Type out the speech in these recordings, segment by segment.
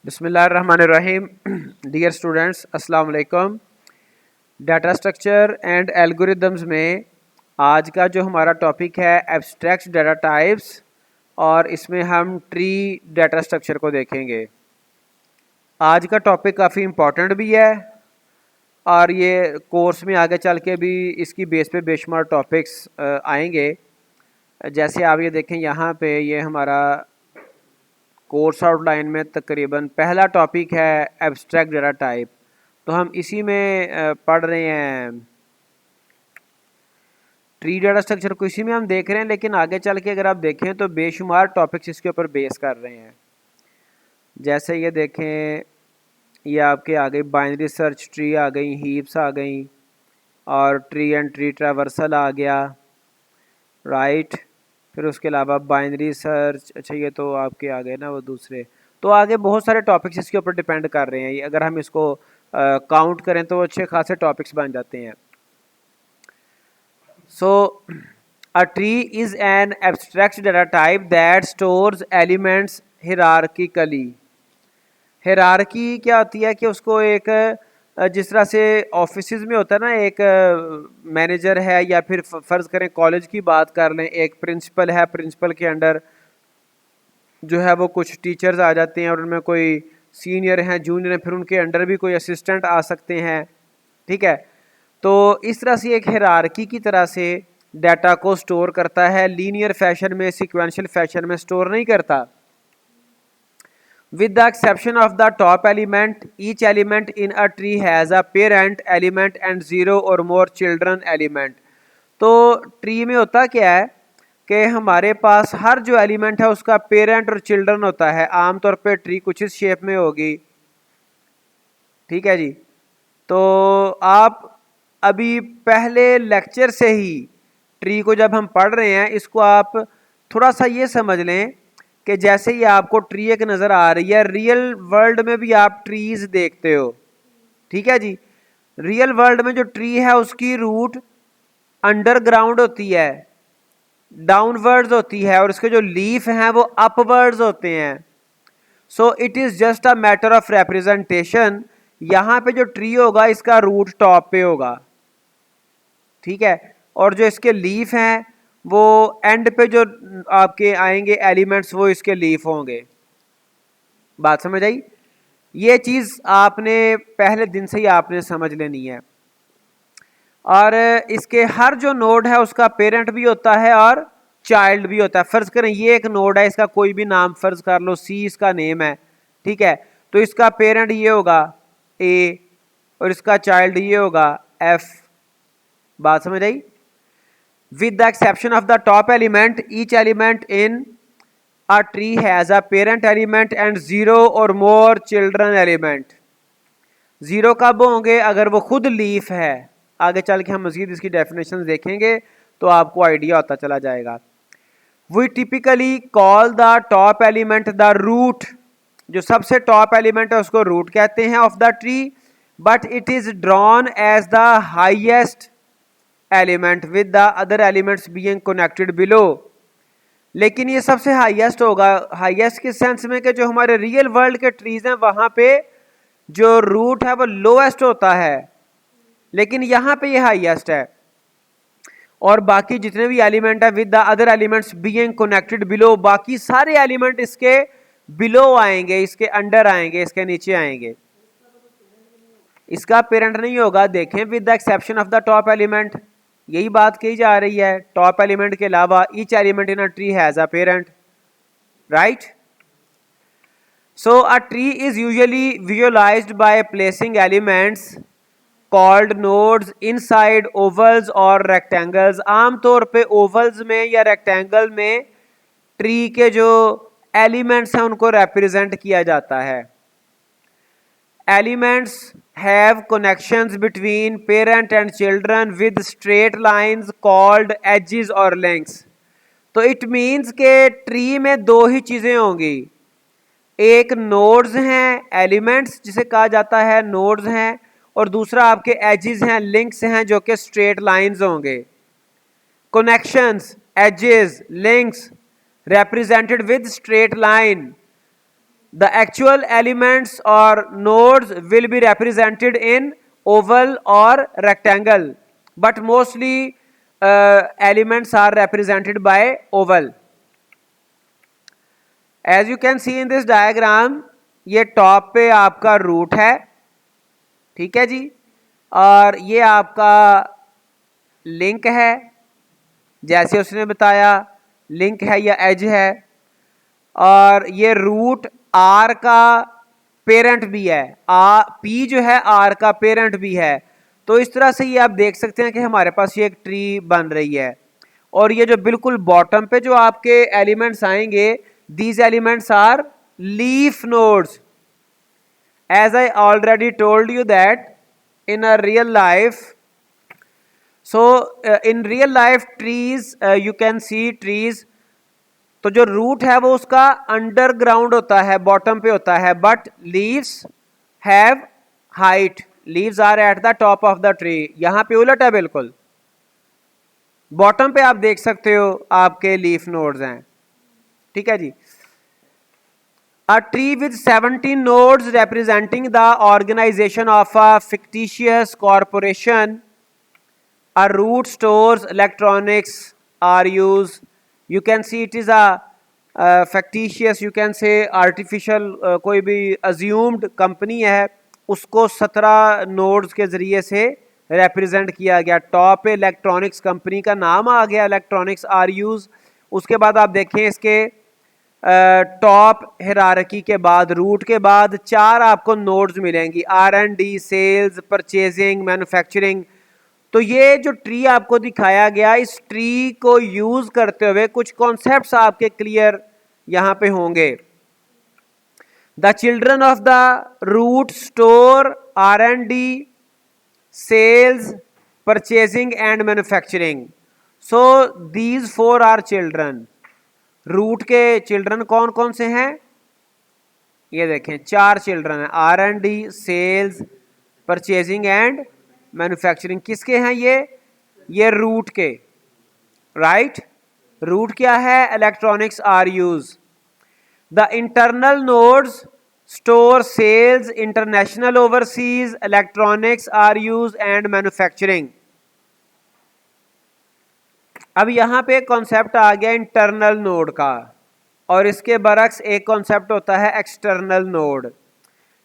बिस्मिल्लाहिर्रहमानिर्रहीम। Dear students, अस्सलाम वालेकुम। डाटा स्ट्रक्चर एंड एल्गोरिदम्स में आज का जो हमारा टॉपिक है एब्स्ट्रैक्ट डाटा टाइप्स, और इसमें हम ट्री डाटा स्ट्रक्चर को देखेंगे। आज का टॉपिक काफ़ी इम्पोर्टेंट भी है और ये कोर्स में आगे चल के भी इसकी बेस पे बेशुमार टॉपिक्स आएंगे। जैसे आप ये देखें, यहाँ पे ये हमारा कोर्स आउटलाइन में तकरीबन पहला टॉपिक है एब्स्ट्रैक्ट डाटा टाइप। तो हम इसी में पढ़ रहे हैं, ट्री डाटा स्ट्रक्चर को इसी में हम देख रहे हैं, लेकिन आगे चल के अगर आप देखें तो बेशुमार टॉपिक्स इसके ऊपर बेस कर रहे हैं। जैसे ये देखें, ये आपके आ गई बाइनरी सर्च ट्री आ गई, हीप्स आ गई, और ट्री एंड ट्री ट्रैवर्सल आ गया, राइट। फिर उसके अलावा बाइनरी सर्च, अच्छा ये तो आपके आ गए ना वो दूसरे। तो आगे बहुत सारे टॉपिक्स इसके ऊपर डिपेंड कर रहे हैं। अगर हम इसको काउंट करें तो अच्छे खासे टॉपिक्स बन जाते हैं। So a tree is an abstract data type that stores elements hierarchically. Hierarchy क्या होती है कि उसको एक जिस तरह से ऑफिसेज में होता है ना, एक मैनेजर है, या फिर फ़र्ज़ करें कॉलेज की बात कर लें, एक प्रिंसिपल है, प्रिंसिपल के अंडर जो है वो कुछ टीचर्स आ जाते हैं, और उनमें कोई सीनियर हैं, जूनियर हैं, फिर उनके अंडर भी कोई असिस्टेंट आ सकते हैं, ठीक है। तो इस तरह से एक हिरार्की की तरह से डाटा को स्टोर करता है, लीनियर फैशन में, सिक्वेंशियल फैशन में स्टोर नहीं करता। With the exception of the top element, each element in a tree has a parent element and 0 or more children element। तो ट्री में होता क्या है कि हमारे पास हर जो एलिमेंट है उसका पेरेंट और चिल्ड्रन होता है। आमतौर पे ट्री कुछ इस शेप में होगी, ठीक है जी। तो आप अभी पहले लेक्चर से ही ट्री को जब हम पढ़ रहे हैं, इसको आप थोड़ा सा ये समझ लें कि जैसे ही आपको ट्री एक नज़र आ रही है, रियल वर्ल्ड में भी आप ट्रीज देखते हो, ठीक है जी। रियल वर्ल्ड में जो ट्री है उसकी रूट अंडरग्राउंड होती है, डाउनवर्ड्स होती है, और उसके जो लीफ हैं वो अपवर्ड्स होते हैं। So it is just a matter of representation. यहाँ पे जो ट्री होगा इसका रूट टॉप पे होगा, ठीक है, और जो इसके लीफ हैं वो एंड पे जो आपके आएंगे एलिमेंट्स वो इसके लीफ होंगे। बात समझ आई? ये चीज़ आपने पहले दिन से ही आपने समझ लेनी है। और इसके हर जो नोड है उसका पेरेंट भी होता है और चाइल्ड भी होता है। फ़र्ज़ करें ये एक नोड है, इसका कोई भी नाम फ़र्ज़ कर लो, सी इसका नेम है, ठीक है। तो इसका पेरेंट ये होगा ए, और इसका चाइल्ड ये होगा एफ। बात समझ आई? With the exception of the top element, each element in a tree has a parent element and 0 or more children element। 0 कब होंगे? अगर वो खुद लीफ है। आगे चल के हम मजीद इसकी डेफिनेशन देखेंगे तो आपको आइडिया होता चला जाएगा। We typically call the top element the root। जो सबसे टॉप एलिमेंट है उसको रूट कहते हैं of the tree, but it is drawn as the highest element with the other elements being connected below. लेकिन ये सबसे हाईएस्ट होगा। हाईएस्ट किस सेंस में कि जो हमारे रियल वर्ल्ड के ट्रीज हैं वहां पे जो रूट है वो लोएस्ट होता है, लेकिन यहाँ पे ये हाईएस्ट है, और बाकी जितने भी एलिमेंट है with the other elements being connected below, बाकी सारे एलिमेंट इसके बिलो आएंगे, इसके अंडर आएंगे, इसके नीचे आएंगे। इसका पेरेंट नहीं होगा। देखें, with the exception of the top element, यही बात कही जा रही है। टॉप एलिमेंट के अलावा each element in a tree has a parent, right. So a tree is usually visualised by placing elements called nodes inside vowels और rectangles. आमतौर पे ओवल्स में या रेक्टेंगल में ट्री के जो एलिमेंट्स हैं उनको रिप्रेजेंट किया जाता है। Elements have connections between parent and children with straight lines called edges or links। तो इट मीन्स के ट्री में दो ही चीज़ें होंगी, एक नोड्स हैं, एलिमेंट्स जिसे कहा जाता है नोड्स हैं, और दूसरा आपके एजेस हैं, लिंक्स हैं, जो कि स्ट्रेट लाइंस होंगे। Connections, edges, links represented with straight line. the actual elements or nodes will be represented in oval or rectangle, but mostly elements are represented by oval. As you can see in this diagram, ये top पे आपका root है, ठीक है जी, और ये आपका link है, जैसे उसने बताया लिंक है या एज है, और ये रूट आर का पेरेंट भी है, पी जो है आर का पेरेंट भी है। तो इस तरह से ये आप देख सकते हैं कि हमारे पास ये एक ट्री बन रही है। और ये जो बिल्कुल बॉटम पे जो आपके एलिमेंट्स आएंगे, these elements are leaf nodes. As I already told you that in a real life, so in real life trees you can see trees, तो जो रूट है वो उसका अंडरग्राउंड होता है, बॉटम पे होता है, but leaves have height, leaves are at the top of the tree. यहां पे उलट है, बिल्कुल बॉटम पे आप देख सकते हो आपके लीफ नोड्स हैं, ठीक है जी। A tree with 17 nodes representing the organization of a fictitious corporation. A root stores electronics are used. You can see it is a fictitious, you can say artificial, कोई भी assumed company है, उसको 17 nodes के जरिए से represent किया गया। Top पे इलेक्ट्रॉनिक्स कंपनी का नाम आ गया, इलेक्ट्रॉनिक्स आर यूज। उसके बाद आप देखें इसके टॉप हिरारकी के बाद, रूट के बाद 4 आपको नोड्स मिलेंगी, R&D, सेल्स, परचेजिंग, मैन्युफैक्चरिंग। तो ये जो ट्री आपको दिखाया गया, इस ट्री को यूज करते हुए कुछ कॉन्सेप्ट्स आपके क्लियर यहां पे होंगे। The children of the root store R&D, sales, purchasing and manufacturing. So these 4 are children. Root के चिल्ड्रन कौन कौन से हैं? ये देखें 4 चिल्ड्रन हैं, R&D, sales, purchasing and manufacturing. किसके हैं ये रूट के, राइट। रूट क्या है? Electronics R us. The internal nodes store sales, international, overseas, electronics R us and manufacturing. अब यहां पे कॉन्सेप्ट आ गया इंटरनल नोड का, और इसके बरक्स एक कॉन्सेप्ट होता है एक्सटर्नल नोड।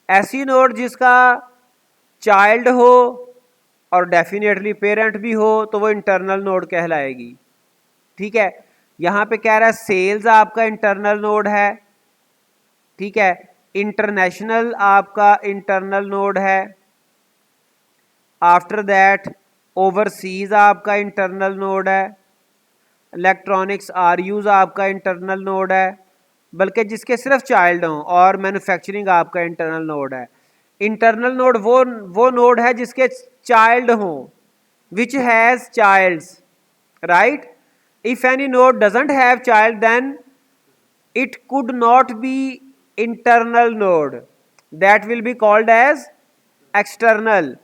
ऐसी नोड जिसका चाइल्ड हो और डेफिनेटली पेरेंट भी हो तो वो इंटरनल नोड कहलाएगी, ठीक है। यहां पे कह रहा है सेल्स आपका इंटरनल नोड है, ठीक है। इंटरनेशनल आपका इंटरनल नोड है। आफ्टर दैट ओवरसीज आपका इंटरनल नोड है। इलेक्ट्रॉनिक्स आर यूज आपका इंटरनल नोड है, बल्कि जिसके सिर्फ चाइल्ड हों, और मैन्युफैक्चरिंग आपका इंटरनल नोड है। इंटरनल नोड वो नोड है जिसके चाइल्ड हों, which has childs, right. If any node doesn't have child then it could not be internal node, that will be called as external.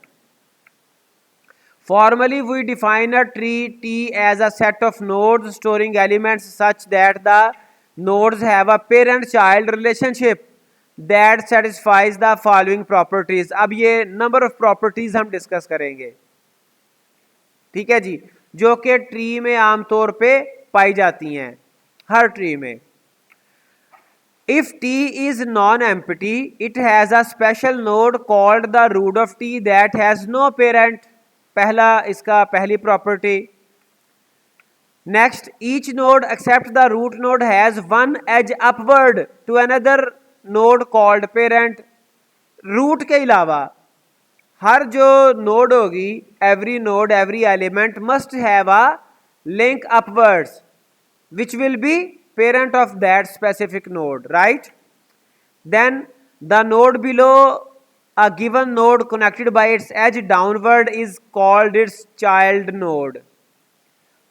Formally, we define a tree T as a set of nodes storing elements such that the nodes have a parent-child relationship that satisfies the following properties. अब ये number of properties हम discuss करेंगे, ठीक है जी, जो कि tree में आमतौर पे पाई जाती हैं, हर ट्री में। If T is non-empty, it has a special node called the root of T that has no parent. पहला इसका पहली प्रॉपर्टी। Next, each node except the root node has one edge upward to another node called parent. Root के अलावा हर जो node होगी, every node, every element must have a link upwards which will be parent of that specific node, right. Then the node below a given node connected by its edge downward is called its child node.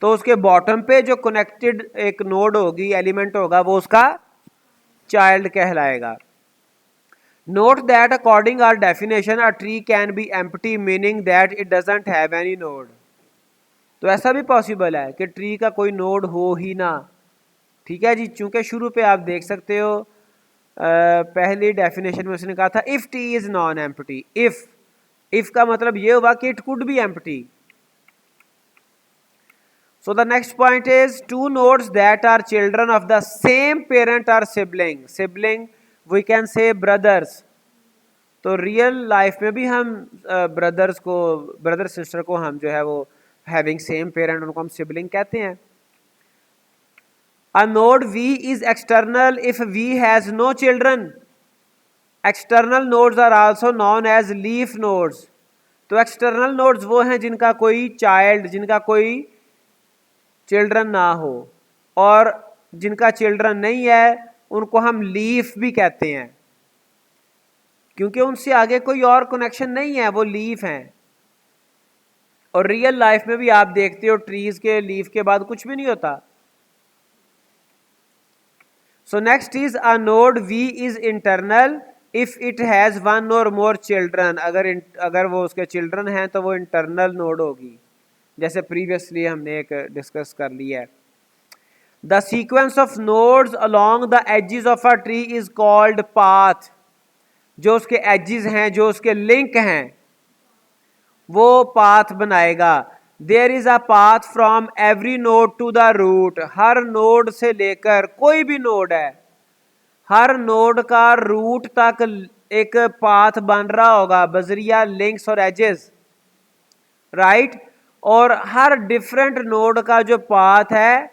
तो उसके bottom पे जो connected एक node होगी, element होगा, वो उसका child कहलाएगा। Note that according our definition a tree can be empty, meaning that it doesn't have any node. तो ऐसा भी पॉसिबल है कि ट्री का कोई नोड हो ही ना, ठीक है जी। चूंकि शुरू पे आप देख सकते हो पहली डेफिनेशन में उसने कहा था if T is non empty. If का मतलब ये हुआ कि it could be empty. So the next point is two nodes that are children of the same parent or sibling. Sibling we can say brothers. तो real life में भी हम brother sister को हम जो है वो हैविंग सेम पेरेंट उनको हम सिबलिंग कहते हैं। A node V is external if V has no children. External nodes are also known as leaf nodes. तो एक्सटर्नल नोड्स वो हैं जिनका कोई चाइल्ड, जिनका कोई चिल्ड्रन ना हो, और जिनका चिल्ड्रन नहीं है उनको हम लीफ भी कहते हैं, क्योंकि उनसे आगे कोई और कनेक्शन नहीं है, वो लीफ हैं। और रियल लाइफ में भी आप देखते हो ट्रीज के लीफ के बाद कुछ भी नहीं होता। So next is a node v is internal if it has one or more children. अगर वो उसके चिल्ड्रन हैं तो वो इंटरनल नोड होगी, जैसे प्रीवियसली हमने एक डिस्कस कर लिया है। The sequence of nodes along the edges of a tree is called path. जो उसके एजेस हैं, जो उसके लिंक हैं, वो पाथ बनाएगा। There is a path from every node to the root. हर नोड से लेकर, कोई भी नोड है, हर नोड का रूट तक एक पाथ बन रहा होगा बजरिया लिंक्स और एजेस, राइट। और हर डिफरेंट नोड का जो पाथ है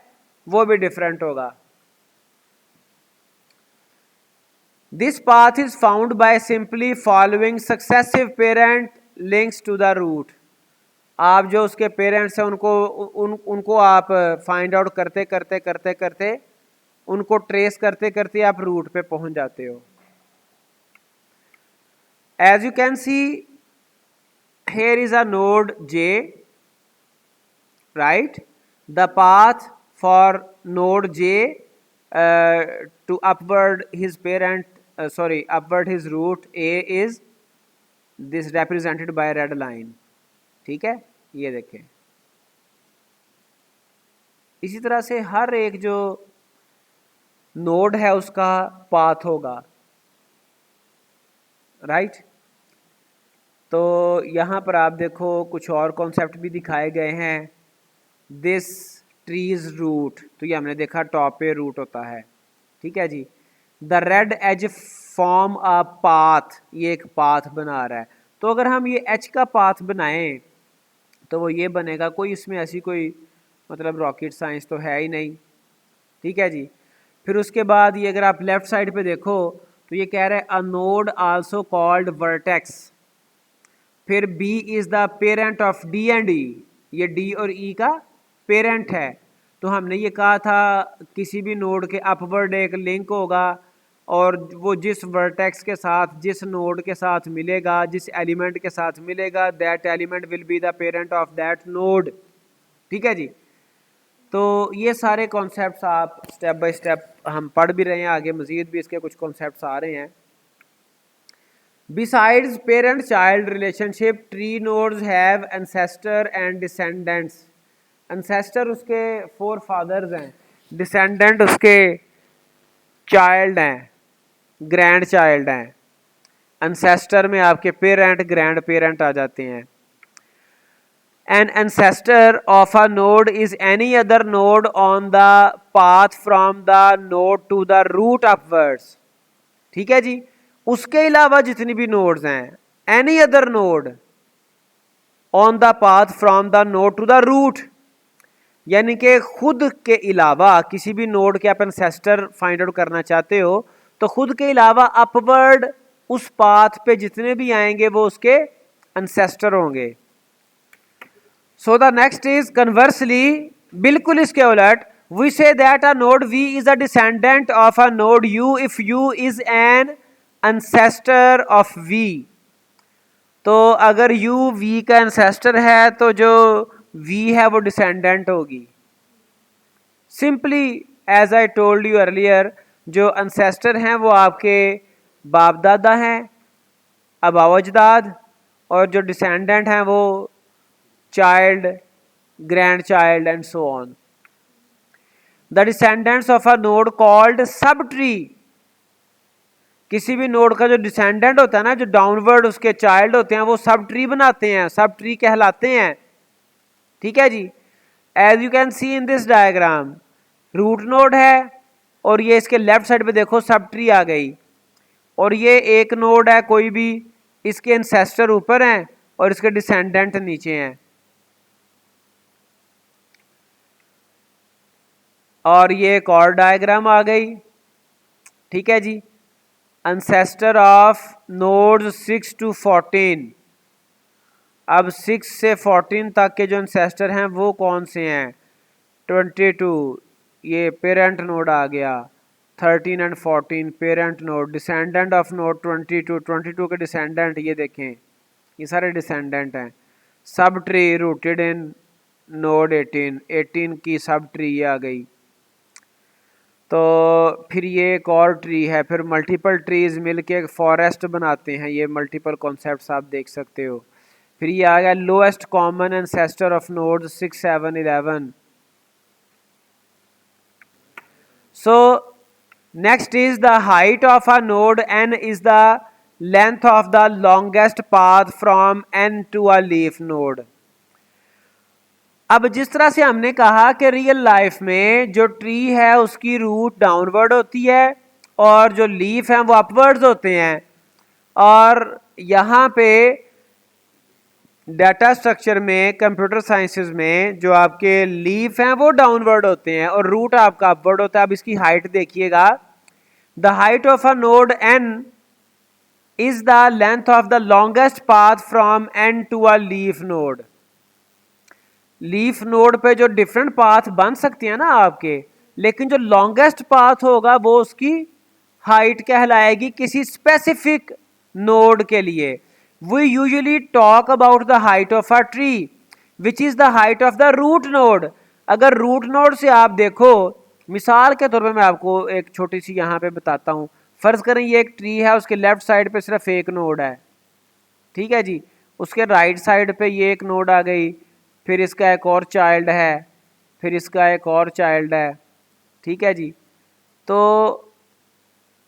वो भी डिफरेंट होगा। This path is found by simply following successive parent links to the root. आप जो उसके पेरेंट्स हैं उनको आप फाइंड आउट करते करते करते करते उनको ट्रेस करते करते आप रूट पे पहुंच जाते हो। As you can see here is a node J, right? The path for node J to upward his upward his root A is this represented by red line. ठीक है, ये देखें। इसी तरह से हर एक जो नोड है उसका पाथ होगा, राइट। तो यहाँ पर आप देखो कुछ और कॉन्सेप्ट भी दिखाए गए हैं। दिस ट्रीज रूट, तो ये हमने देखा टॉप पे रूट होता है, ठीक है जी। The red edge form a path, ये एक पाथ बना रहा है। तो अगर हम ये एच का पाथ बनाएं तो वो ये बनेगा, कोई इसमें ऐसी कोई मतलब रॉकेट साइंस तो है ही नहीं, ठीक है जी। फिर उसके बाद ये अगर आप लेफ्ट साइड पे देखो तो ये कह रहा है a node also called vertex. फिर B is the parent of D and E, ये D और E का पेरेंट है। तो हमने ये कहा था किसी भी नोड के अपवर्ड एक लिंक होगा और वो जिस वर्टेक्स के साथ, जिस नोड के साथ मिलेगा, जिस एलिमेंट के साथ मिलेगा, that element will be the parent of that node, ठीक है जी। तो ये सारे कॉन्सेप्ट्स आप स्टेप बाय स्टेप हम पढ़ भी रहे हैं, आगे मजीद भी इसके कुछ कॉन्सेप्ट्स आ रहे हैं। Besides parent-child relationship, tree nodes have ancestor and descendants. Ancestor उसके forefathers हैं, descendant उसके child हैं, grandchild हैं। ancestor में आपके parent, grandparent आ जाते हैं। An ancestor of a node is any other node on the path from the node to the root upwards, ठीक है जी। उसके अलावा जितनी भी नोड्स हैं, any other node on the path from the node to the root, यानी कि खुद के अलावा किसी भी नोड के आप एंसेस्टर फाइंड आउट करना चाहते हो तो खुद के अलावा अपवर्ड उस पाथ पे जितने भी आएंगे वो उसके एंसेस्टर होंगे। So the next is conversely, बिल्कुल इसके उलट, we say that a node V is a descendant of a node U if U is an ancestor of V। तो अगर U V का एंसेस्टर है तो जो V है वो डिसेंडेंट होगी। Simply as I told you earlier, जो एंसेस्टर हैं वो आपके बाप दादा हैं, अबाव अजदाद, और जो डिसेंडेंट हैं वो child, grand child and so on. The descendants of a node called sub tree, किसी भी नोड का जो डिसेंडेंट होता है ना, जो डाउनवर्ड उसके चाइल्ड होते हैं, वो सब ट्री बनाते हैं, सब ट्री कहलाते हैं। ठीक है जी। As you can see in this diagram, root node है और ये इसके लेफ्ट साइड पे देखो सब ट्री आ गई, और ये एक नोड है कोई भी, इसके एंसेस्टर ऊपर हैं और इसके डिसेंडेंट नीचे हैं। और ये एक और डायग्राम आ गई। ठीक है जी। Ancestor of nodes 6 to 14। अब 6 से 14 तक के जो एंसेस्टर हैं वो कौन से हैं? 22 ये पेरेंट नोड आ गया, 13 and 14 parent node, descendant of node 22 के डिसेंडेंट ये देखें, ये सारे डिसेंडेंट हैं। Sub tree rooted in node 18 की सब ट्री ये आ गई। तो फिर ये एक और ट्री है, फिर मल्टीपल ट्रीज मिलके एक फॉरेस्ट बनाते हैं, ये मल्टीपल कॉन्सेप्ट्स आप देख सकते हो। फिर ये आ गया lowest common ancestor of node 6, 7, 11। So next is the height of a node n is the length of the longest path from n to a leaf node. अब जिस तरह से हमने कहा कि रियल लाइफ में जो ट्री है उसकी रूट डाउनवर्ड होती है और जो लीफ हैं वो अपवर्ड्स होते हैं, और यहाँ पे डाटा स्ट्रक्चर में, कंप्यूटर साइंसेज में जो आपके लीफ हैं वो डाउनवर्ड होते हैं और रूट आपका अपवर्ड होता है। अब इसकी हाइट देखिएगा, the height of a node n is the length of the longest path from n to a leaf node. Leaf node पे जो डिफरेंट पाथ बन सकते हैं ना आपके, लेकिन जो लॉन्गेस्ट पाथ होगा वो उसकी हाइट कहलाएगी किसी स्पेसिफिक नोड के लिए। We usually talk about the height of a tree which is the height of the root node. अगर रूट नोड से आप देखो, मिसाल के तौर पे मैं आपको एक छोटी सी यहाँ पे बताता हूँ। फर्ज करें ये एक ट्री है, उसके लेफ्ट साइड पे सिर्फ एक नोड है। ठीक है जी। उसके राइट साइड पे ये एक नोड आ गई, फिर इसका एक और चाइल्ड है, फिर इसका एक और चाइल्ड है। ठीक है जी। तो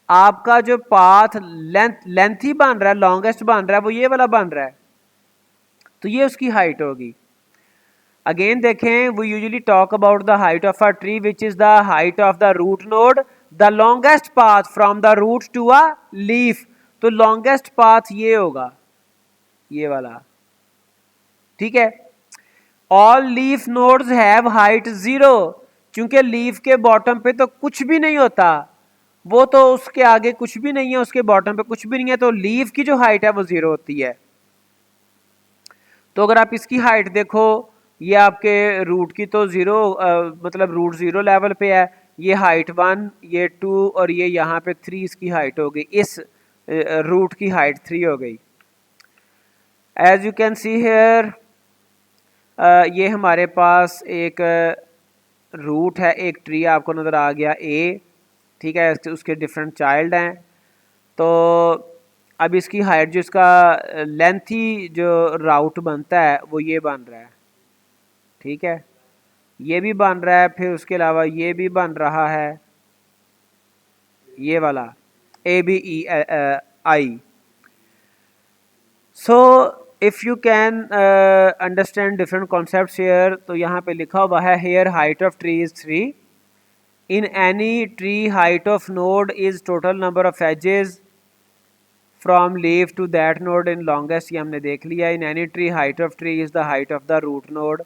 आपका जो पाथ लेंथ ही बन रहा है, लॉन्गेस्ट बन रहा है, वो ये वाला बन रहा है, तो ये उसकी हाइट होगी। अगेन देखें, we usually talk about the height of a tree which is the height of the root node, the longest path from the root to a leaf. तो लॉन्गेस्ट पाथ ये होगा, ये वाला। ठीक है। All leaf nodes have height 0, क्योंकि leaf के bottom पे तो कुछ भी नहीं होता, वो तो उसके आगे कुछ भी नहीं है, उसके बॉटम पे कुछ भी नहीं है, तो लीफ की जो हाइट है वो 0 होती है। तो अगर आप इसकी हाइट देखो, ये आपके रूट की तो 0 मतलब रूट 0 लेवल पे है, ये हाइट 1, ये 2 और ये यहाँ पे 3 इसकी हाइट हो गई, इस रूट की हाइट 3 हो गई। As you can see here, ये हमारे पास एक रूट है, एक ट्री आपको नज़र आ गया ए। ठीक है। उसके डिफरेंट चाइल्ड हैं। तो अब इसकी हाइट, जो इसका लेंथी जो राउट बनता है वो ये बन रहा है। ठीक है। ये भी बन रहा है, फिर उसके अलावा ये भी बन रहा है, ये वाला ABEI। So if you can understand different concepts here, तो यहाँ पे लिखा हुआ है here height of tree is 3। In any tree height of node is total number of edges from leaf to that node in longest, ये हमने देख लिया। In any tree height of tree is the height of the root node.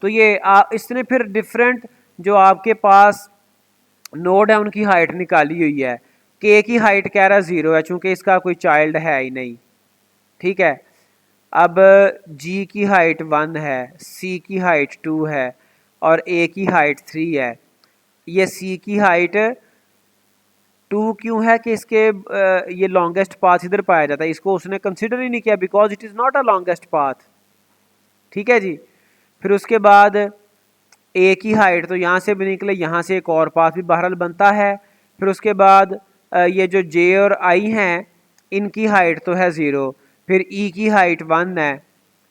तो ये इसने फिर different जो आपके पास नोड है उनकी हाइट निकाली हुई है। के की हाइट कह रहा है 0 है, चूंकि इसका कोई चाइल्ड है ही नहीं। ठीक है। अब जी की हाइट 1 है, सी की हाइट 2 है और ए की हाइट 3 है। ये सी की हाइट 2 क्यों है कि इसके ये लॉन्गेस्ट पाथ इधर पाया जाता है, इसको उसने कंसिडर ही नहीं किया because it is not a longest path. ठीक है जी। फिर उसके बाद ए की हाइट तो यहाँ से भी निकले, यहाँ से एक और पाथ भी बहरहाल बनता है। फिर उसके बाद ये जो जे और आई हैं इनकी हाइट तो है 0। फिर ई की हाइट 1 है,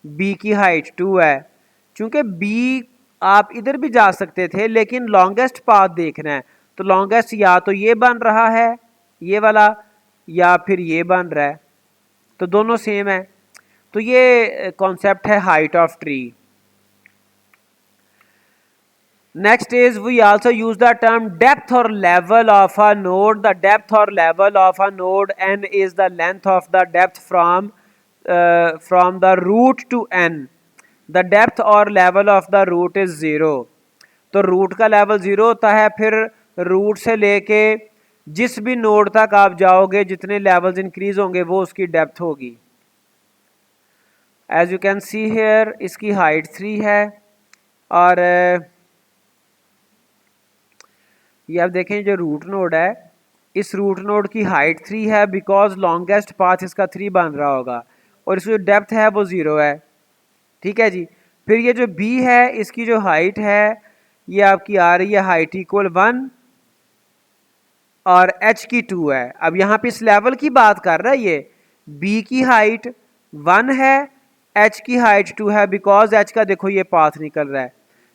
बी की हाइट 2 है। चूंकि बी आप इधर भी जा सकते थे, लेकिन लॉन्गेस्ट पाथ देखना है, तो लॉन्गेस्ट या तो ये बन रहा है ये वाला, या फिर ये बन रहा है, तो दोनों सेम है। तो ये कॉन्सेप्ट है height of tree. Next is we also use the term depth or level of a node. The depth or level of a node n is the length of the depth from the root to n. The depth or level of the root is 0. तो root का level 0 होता है, फिर root से लेके जिस भी node तक आप जाओगे जितने लेवल्स इंक्रीज होंगे वो उसकी डेप्थ होगी। As you can see here इसकी हाइट 3 है, और ये आप देखें जो रूट नोड है इस रूट नोड की हाइट 3 है बिकॉज लॉन्गेस्ट पाथ इसका 3 बन रहा होगा, और इसकी जो डेप्थ है वो 0 है। ठीक है जी। फिर ये जो b है इसकी जो हाइट है ये आपकी आ रही है हाइट इक्वल 1 और h की 2 है। अब यहाँ पे इस लेवल की बात कर रहा है, ये b की हाइट 1 है, h की हाइट 2 है बिकॉज h का देखो ये पाथ निकल रहा है,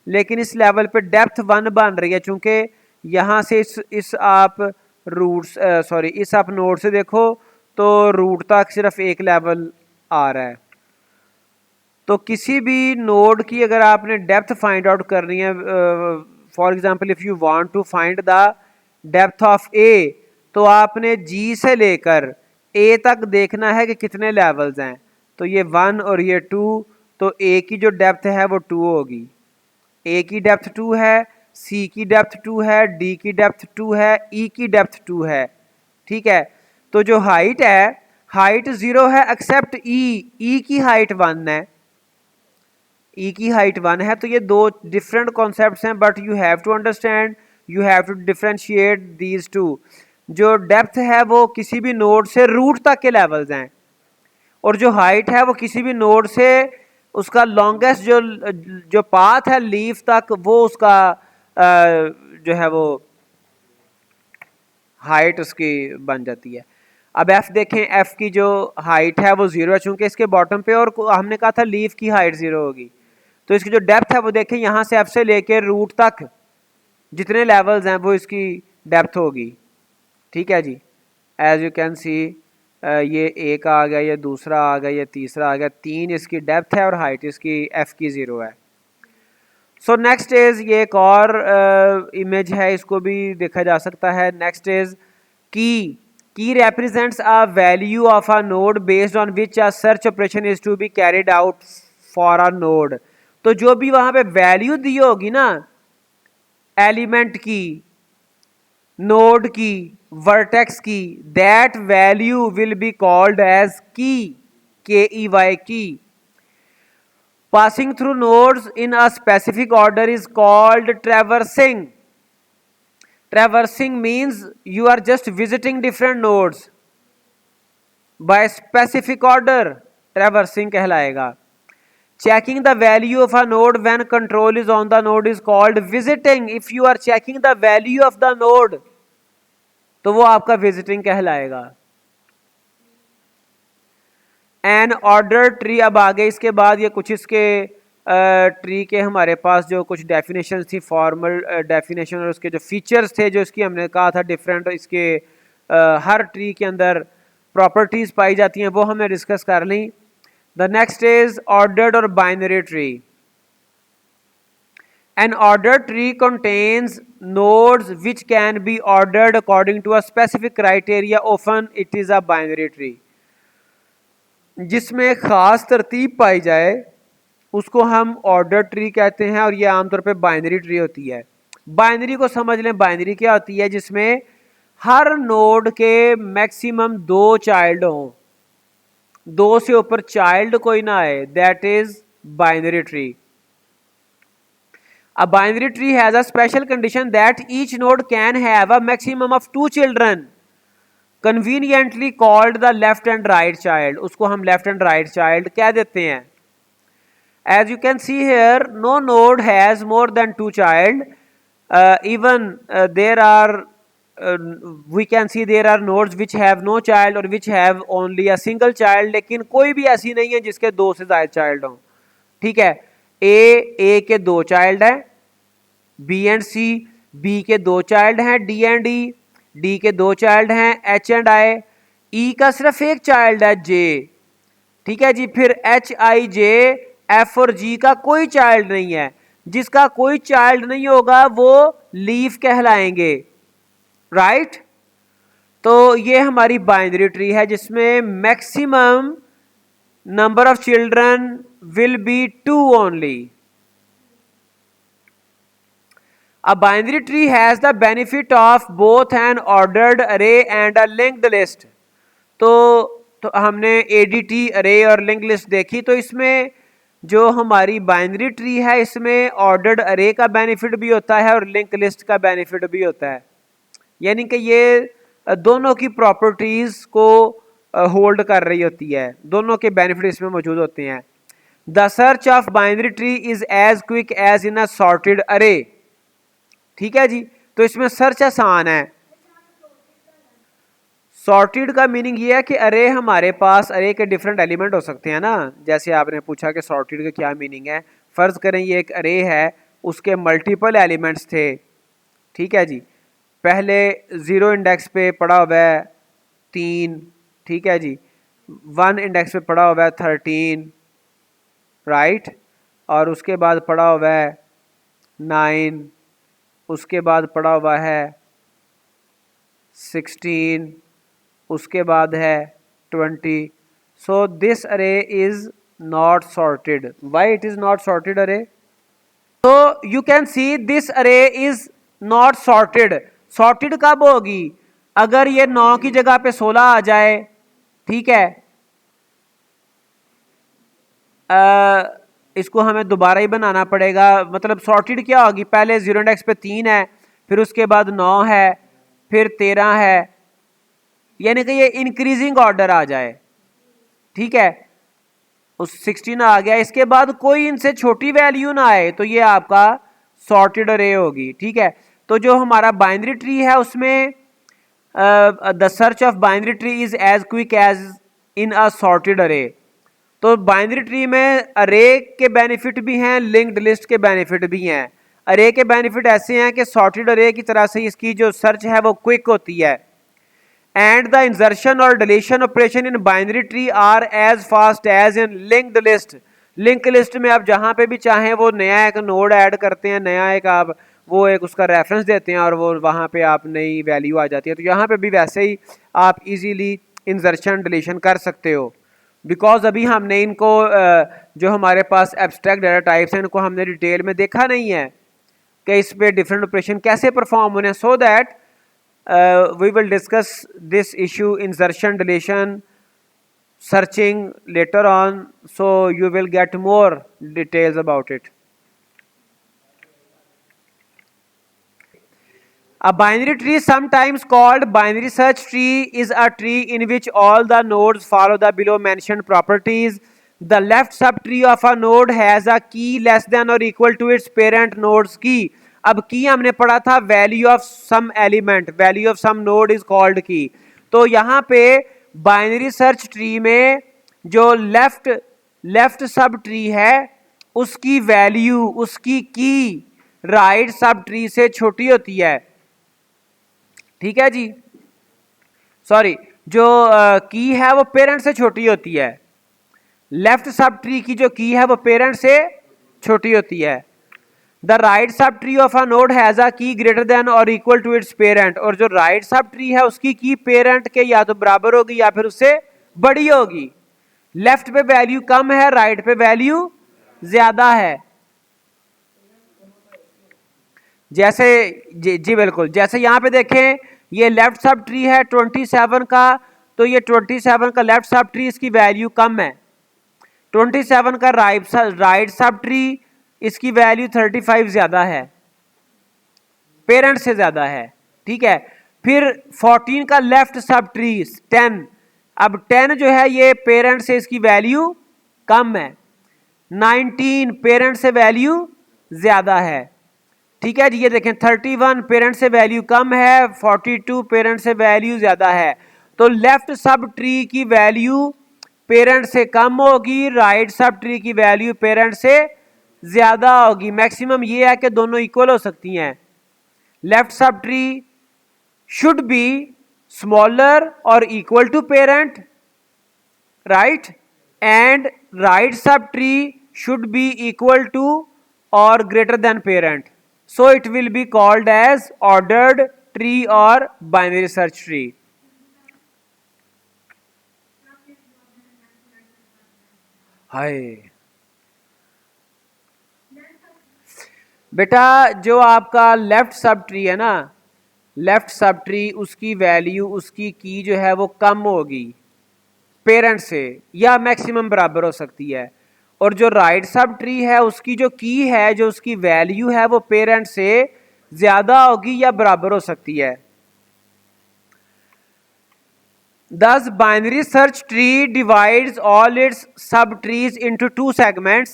लेकिन इस लेवल पे डेप्थ 1 बन रही है चूंकि यहाँ से इस आप रूट इस आप नोड से देखो तो रूट तक सिर्फ एक लेवल आ रहा है। तो किसी भी नोड की अगर आपने डेप्थ फाइंड आउट करनी है, for example if you want to find the depth of a, तो आपने जी से लेकर ए तक देखना है कि कितने लेवल्स हैं। तो ये 1 और ये 2, तो ए की जो डेप्थ है वो 2 होगी। ए की डेप्थ 2 है, सी की डेप्थ 2 है, डी की डेप्थ 2 है, ई की डेप्थ 2 है। ठीक है। तो जो हाइट है हाइट 0 है एक्सेप्ट ई की हाइट 1 है, ई की हाइट 1 है। तो ये दो डिफरेंट कॉन्सेप्ट्स हैं, but you have to understand, you have to differentiate these two. जो डेप्थ है वो किसी भी नोड से रूट तक के लेवल्स हैं, और जो हाइट है वो किसी भी नोड से उसका लॉन्गेस्ट जो पाथ है लीफ तक वो उसका जो है वो हाइट उसकी बन जाती है। अब एफ देखें, एफ की जो हाइट है वो 0 है चूंकि इसके बॉटम पे, और हमने कहा था लीफ की हाइट 0 होगी। तो इसकी जो डेप्थ है वो देखें यहाँ से एफ से लेकर रूट तक जितने लेवल्स हैं वो इसकी डेप्थ होगी। ठीक है जी। एज यू कैन सी ये एक आ गया, ये दूसरा आ गया, ये तीसरा आ गया, 3 इसकी डेप्थ है और हाइट इसकी एफ की 0 है। सो नेक्स्ट इज ये एक और इमेज है, इसको भी देखा जा सकता है। नेक्स्ट इज की represents a value of a node based on which a search operation is to be carried out for a node। तो जो भी वहां पे वैल्यू दी होगी ना एलिमेंट की, नोड की, वर्टेक्स की, that value will be called as KEY की। Passing through nodes in a specific order is called traversing. Traversing means you are just visiting different nodes by specific order. Traversing कहलाएगा। Checking the value of a node when control is on the node is called visiting. If you are checking the value of the node, तो वो आपका visiting कहलाएगा। An order tree. अब आगे इसके बाद ये कुछ इसके ट्री के हमारे पास जो कुछ डेफिनेशन थी, फॉर्मल डेफिनेशन, और उसके जो फीचर्स थे जो इसकी हमने कहा था डिफरेंट, इसके हर ट्री के अंदर प्रॉपर्टीज पाई जाती हैं, वो हमने डिस्कस कर ली। द नेक्स्ट इज ऑर्डर्ड और binary tree. An order tree contains nodes which can be ordered according to a specific criteria, often it is a binary tree. जिसमें ख़ास तरतीब पाई जाए उसको हम ऑर्डर ट्री कहते हैं, और ये आमतौर पे बाइनरी ट्री होती है। बाइनरी को समझ लें, बाइनरी क्या होती है? जिसमें हर नोड के मैक्सिमम 2 चाइल्ड हों, 2 से ऊपर चाइल्ड कोई ना आए, that is binary tree. A binary tree has a special condition that each node can have a maximum of 2 children, conveniently called the left and right child। उसको हम left and right child कह देते हैं। As you can see here, no node has more than 2 child. Even there are we can see there are nodes which have no child or which have only a single child, लेकिन कोई भी ऐसी नहीं है जिसके 2 से ज़्यादा child हों। ठीक है। ए के 2 चाइल्ड हैं, बी एंड सी, बी के 2 चाइल्ड हैं, डी एंड ई, डी के 2 चाइल्ड हैं, एच एंड आई, ई का सिर्फ एक चाइल्ड है जे, ठीक है जी। फिर एच आई जे एफ और जी का कोई चाइल्ड नहीं है। जिसका कोई चाइल्ड नहीं होगा वो लीफ कहलाएंगे, राइट। तो ये हमारी बाइनरी ट्री है जिसमें maximum number of children will be 2 only. A binary tree has the benefit of both an ordered array and a linked list। तो हमने ADT array और linked list देखी। तो इसमें जो हमारी बाइनरी ट्री है इसमें ऑर्डर्ड अरे का बेनिफिट भी होता है और लिंक लिस्ट का बेनिफिट भी होता है, यानी कि ये दोनों की प्रॉपर्टीज को होल्ड कर रही होती है, दोनों के बेनिफिट इसमें मौजूद होते हैं। The search of binary tree is as quick as in a sorted array, ठीक है जी। तो इसमें सर्च आसान है। सॉर्टेड का मीनिंग ये है कि अरे हमारे पास अरे के डिफरेंट एलिमेंट हो सकते हैं ना, जैसे आपने पूछा कि सॉर्टेड का क्या मीनिंग है। फर्ज करें ये एक अरे है, उसके मल्टीपल एलिमेंट्स थे, ठीक है जी। पहले 0 इंडेक्स पे पड़ा हुआ है 3, ठीक है जी। 1 इंडेक्स पे पड़ा हुआ है 13, राइट। और उसके बाद पड़ा हुआ है 9, उसके बाद पड़ा हुआ है 16, उसके बाद है 20। सो दिस अरे is not sorted. Why it is not sorted array? तो यू कैन सी दिस अरे इज नॉट सॉर्टेड। सॉर्टेड कब होगी? अगर ये 9 की जगह पे 16 आ जाए, ठीक है। इसको हमें दोबारा ही बनाना पड़ेगा। मतलब सॉर्टेड क्या होगी? पहले 0 इंडेक्स पे 3 है, फिर उसके बाद 9 है, फिर 13 है, यानी कि ये इंक्रीजिंग ऑर्डर आ जाए, ठीक है। उस 16 आ गया, इसके बाद कोई इनसे छोटी वैल्यू ना आए, तो ये आपका सॉर्टेड अरे होगी, ठीक है। तो जो हमारा बाइनरी ट्री है उसमें the search of binary tree is as quick as in a sorted array. तो बाइनरी ट्री में अरे के बेनिफिट भी हैं, लिंक्ड लिस्ट के बेनिफिट भी हैं। अरे के बेनिफिट ऐसे हैं कि सॉर्टेड अरे की तरह से इसकी जो सर्च है वो क्विक होती है, एंड द इंसर्शन और deletion operation in binary tree are as fast as in linked list. Link list में आप जहां पे भी चाहें वो नया एक नोड ऐड करते हैं, नया एक आप वो एक उसका रेफरेंस देते हैं और वो वहां पे आप नई वैल्यू आ जाती है। तो यहाँ पे भी वैसे ही आप इजीली इंसर्शन डिलीशन कर सकते हो। बिकॉज अभी हमने इनको जो हमारे पास एब्स्ट्रैक्ट डाटा टाइप्स हैं इनको हमने डिटेल में देखा नहीं है कि इस पे डिफरेंट ऑपरेशन कैसे परफॉर्म होने। So that we will discuss this issue, insertion, deletion, searching later on, so you will get more details about it. A binary tree, sometimes called binary search tree, is a tree in which all the nodes follow the below mentioned properties. The left subtree of a node has a key less than or equal to its parent node's key. अब की हमने पढ़ा था value of some element, value of some node is called key. तो यहाँ पे binary search tree में जो लेफ्ट सब ट्री है उसकी वैल्यू, उसकी की राइट सब ट्री से छोटी होती है, ठीक है जी। सॉरी, जो की है वो पेरेंट से छोटी होती है। लेफ्ट सब ट्री की जो की है वो पेरेंट से छोटी होती है। The right subtree of a node has a key greater than or equal to its parent। और जो right subtree है उसकी की पेरेंट के या तो बराबर होगी या फिर उससे बड़ी होगी। लेफ्ट पे वैल्यू कम है, राइट पे वैल्यू ज्यादा है। जैसे जी बिल्कुल, जैसे यहाँ पे देखें ये लेफ्ट सब ट्री है 27 का, तो ये 27 का लेफ्ट सब ट्री इसकी वैल्यू कम है। 27 का राइट सब ट्री इसकी वैल्यू 35 ज्यादा है, पेरेंट से ज्यादा है, ठीक है। फिर 14 का लेफ्ट सब ट्री 10, अब 10 जो है ये पेरेंट से इसकी वैल्यू कम है। 19 पेरेंट से वैल्यू ज्यादा है, ठीक है जी। ये देखें 31 पेरेंट से वैल्यू कम है, 42 पेरेंट से वैल्यू ज्यादा है। तो लेफ्ट सब ट्री की वैल्यू पेरेंट से कम होगी, राइट सब ट्री की वैल्यू पेरेंट से ज्यादा होगी। मैक्सिमम ये है कि दोनों इक्वल हो सकती हैं। Left sub tree should be smaller or equal to parent, right? And right subtree should be equal to or greater than parent. So it will be called as ordered tree or binary search tree. हाय बेटा, जो आपका left sub tree है ना, left sub tree उसकी value, उसकी की जो है वो कम होगी पेरेंट से, या मैक्सिमम बराबर हो सकती है। और जो राइट सब ट्री है उसकी जो की है, जो उसकी वैल्यू है वो पेरेंट से ज्यादा होगी या बराबर हो सकती है। Thus, binary search tree divides all its subtrees into two segments,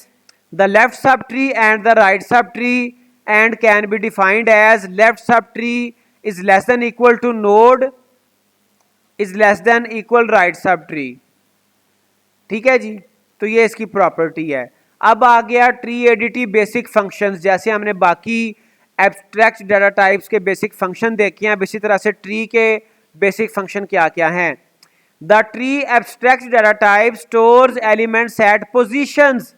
the left subtree and the right subtree, and can be defined as left subtree is less than equal to node is less than equal right subtree. ठीक है जी, तो ये इसकी property है। अब आ गया tree एडिटी basic functions. जैसे हमने बाकी एब्स्ट्रैक्ट डाटा टाइप्स के बेसिक फंक्शन देखे हैं, अब इसी तरह से ट्री के बेसिक फंक्शन क्या क्या हैं। The tree abstract data type stores elements at positions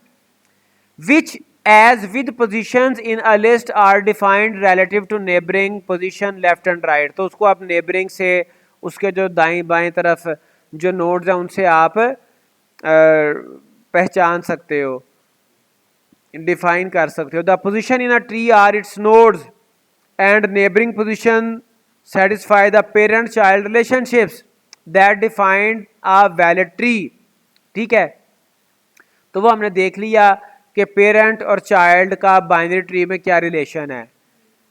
which as with positions in a list are defined relative to neighboring position left and right। तो उसको आप neighboring से उसके जो दाएं बाएं तरफ जो नोड्स हैं उनसे आप पहचान सकते हो, डिफाइन कर सकते हो। The position in a tree are its nodes and neighbouring position satisfy the parent child relationships that defined a valid tree. ठीक है, तो वो हमने देख लिया कि पेरेंट और चाइल्ड का बाइनरी ट्री में क्या रिलेशन है।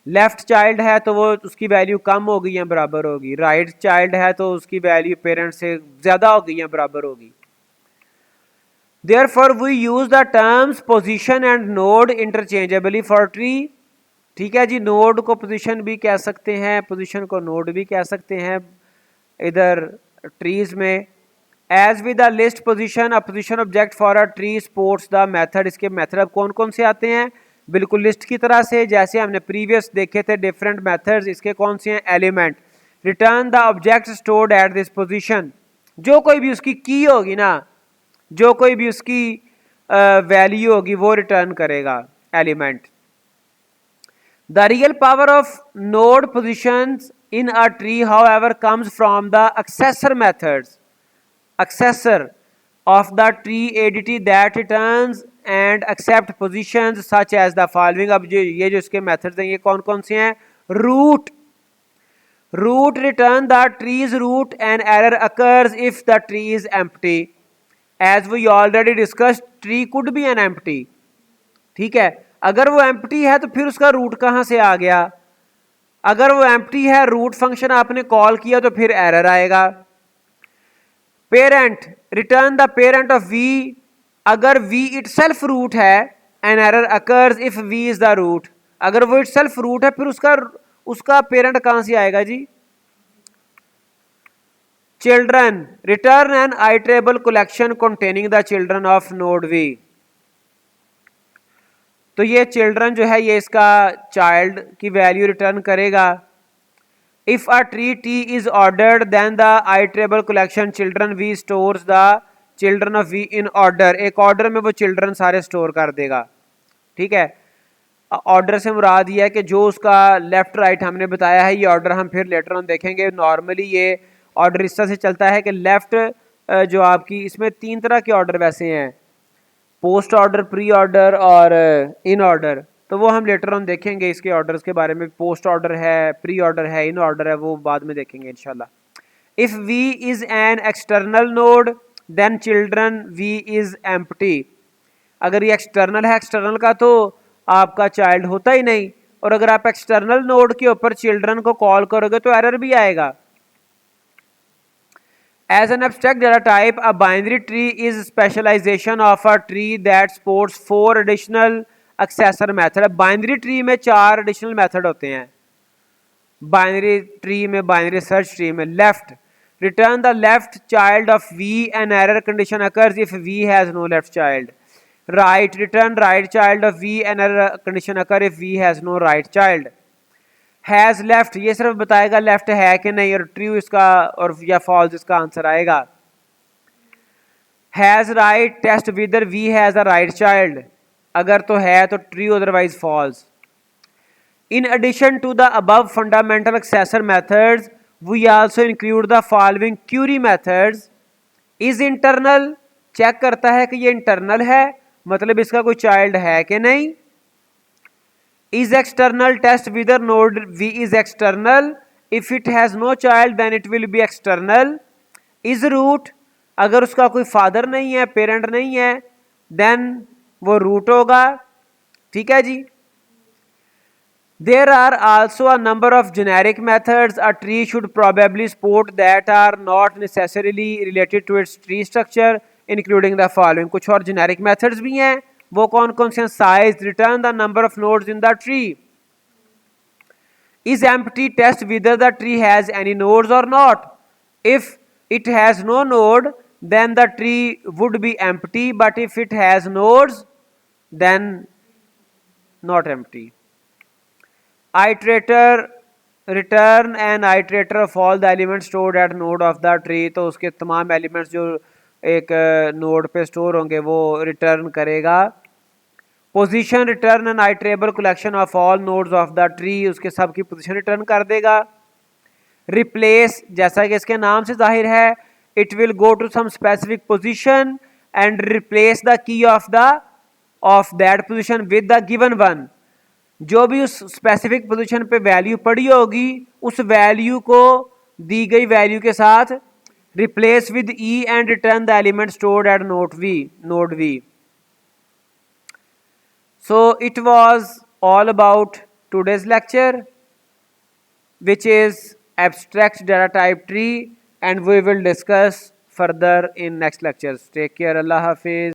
लेफ्ट चाइल्ड है तो वो उसकी वैल्यू कम होगी या बराबर होगी, राइट चाइल्ड है तो उसकी वैल्यू पेरेंट से ज्यादा होगी या बराबर होगी। Therefore we use the terms position and node interchangeably for tree। ठीक है जी, नोड को पोजीशन भी कह सकते हैं, पोजीशन को नोड भी कह सकते हैं इधर ट्रीज में। As with the list position, a position object for a tree supports the method. इसके मेथड अब कौन कौन से आते हैं, बिल्कुल लिस्ट की तरह से, जैसे हमने प्रीवियस देखे थे डिफरेंट मेथड्स। इसके कौन से हैं, element, return the object stored at this position. जो कोई भी उसकी की होगी ना, जो कोई भी उसकी वैल्यू होगी वो रिटर्न करेगा element. The real power of node positions in a tree however comes from the एक्सेसर methods, एक्सेसर of the tree ADT that returns and accept positions such as the following। अब ये जो इसके मेथड्स हैं ये कौन कौन से हैं, root, root return the tree's root and error occurs if the tree is empty। as we already discussed tree could be an empty। ठीक है, अगर वो empty है तो फिर उसका रूट कहां से आ गया, अगर वो empty है रूट फंक्शन आपने कॉल किया तो फिर एरर आएगा। Parent, return the parent of v, अगर v इटसेल्फ रूट है an error occurs if v is the root. अगर वो इटसेल्फ रूट है फिर उसका पेरेंट कहां से आएगा जी, children, return an iterable collection containing the children of node v। तो ये चिल्ड्रन जो है ये इसका चाइल्ड की वैल्यू रिटर्न करेगा। If a tree T is ordered, then the iterable collection children V stores the children of V in order। एक order में वो चिल्ड्रन सारे स्टोर कर देगा। ठीक है, ऑर्डर से मुराद ये है कि जो उसका लेफ्ट राइट हमने बताया है, ये ऑर्डर हम फिर लेटर ऑन देखेंगे। नॉर्मली ये ऑर्डर इस तरह से चलता है कि लेफ्ट जो आपकी, इसमें तीन तरह के ऑर्डर वैसे हैं, पोस्ट ऑर्डर, प्री ऑर्डर और इन ऑर्डर। तो वो हम लेटर ऑन देखेंगे इसके ऑर्डर्स के बारे में, पोस्ट ऑर्डर है, प्री ऑर्डर है, इन ऑर्डर है, वो बाद में देखेंगे इंशाल्लाह। If v is an external node then children v is empty. अगर ये एक्सटर्नल है, एक्सटर्नल का तो आपका चाइल्ड होता ही नहीं, और अगर आप एक्सटर्नल नोड के ऊपर चिल्ड्रन को कॉल करोगे तो एरर भी आएगा। As an abstract data type, a binary tree is specialization of a tree that supports 4 additional accessor method। Binary tree में 4 एडिशनल मेथड होते हैं। बाइनरी ट्री में, बाइनरी सर्च ट्री में, left, return the left child of v an error condition occurs if v has no left child. Right, return right child of v an error condition occur if v has no right child. Has left, ये सिर्फ बताएगा left है कि नहीं, और true इसका और या फॉल्स इसका आंसर आएगा। Has right test whether v has a right child, अगर तो है तो true otherwise false. In addition to the above fundamental accessor methods, we also include the following query methods. Is internal, check करता है कि ये internal है, मतलब इसका कोई चाइल्ड है कि नहीं। Is external, test whether node v is external. If it has no child then it will be external. Is root, अगर उसका कोई फादर नहीं है, पेरेंट नहीं है, देन वो रूट होगा। ठीक है जी। There are also a number of generic methods a tree should probably support that are not necessarily related to its tree structure, including the following. कुछ और generic methods भी हैं, वो कौन कौन से हैं? Size, return the number of nodes in the tree. Is empty, test whether the tree has any nodes or not. If it has no node, then the tree would be empty, but if it has nodes, then not empty. Iterator, return an iterator of all the elements stored at node of the tree, तो उसके तमाम elements जो एक node पे store होंगे वो return करेगा। Position, return an iterable collection of all nodes of the tree, उसके सब की पोजीशन रिटर्न कर देगा। रिप्लेस, जैसा कि इसके नाम से जाहिर है, it will go to some specific position and replace the key of that position with the given one. जो भी उस स्पेसिफिक पोजीशन पे वैल्यू पड़ी होगी उस वैल्यू को दी गई वैल्यू के साथ replace with e and return the element stored at node v. So it was all about today's lecture which is abstract data type tree, and we will discuss further in next lectures. Take care. Allah Hafiz.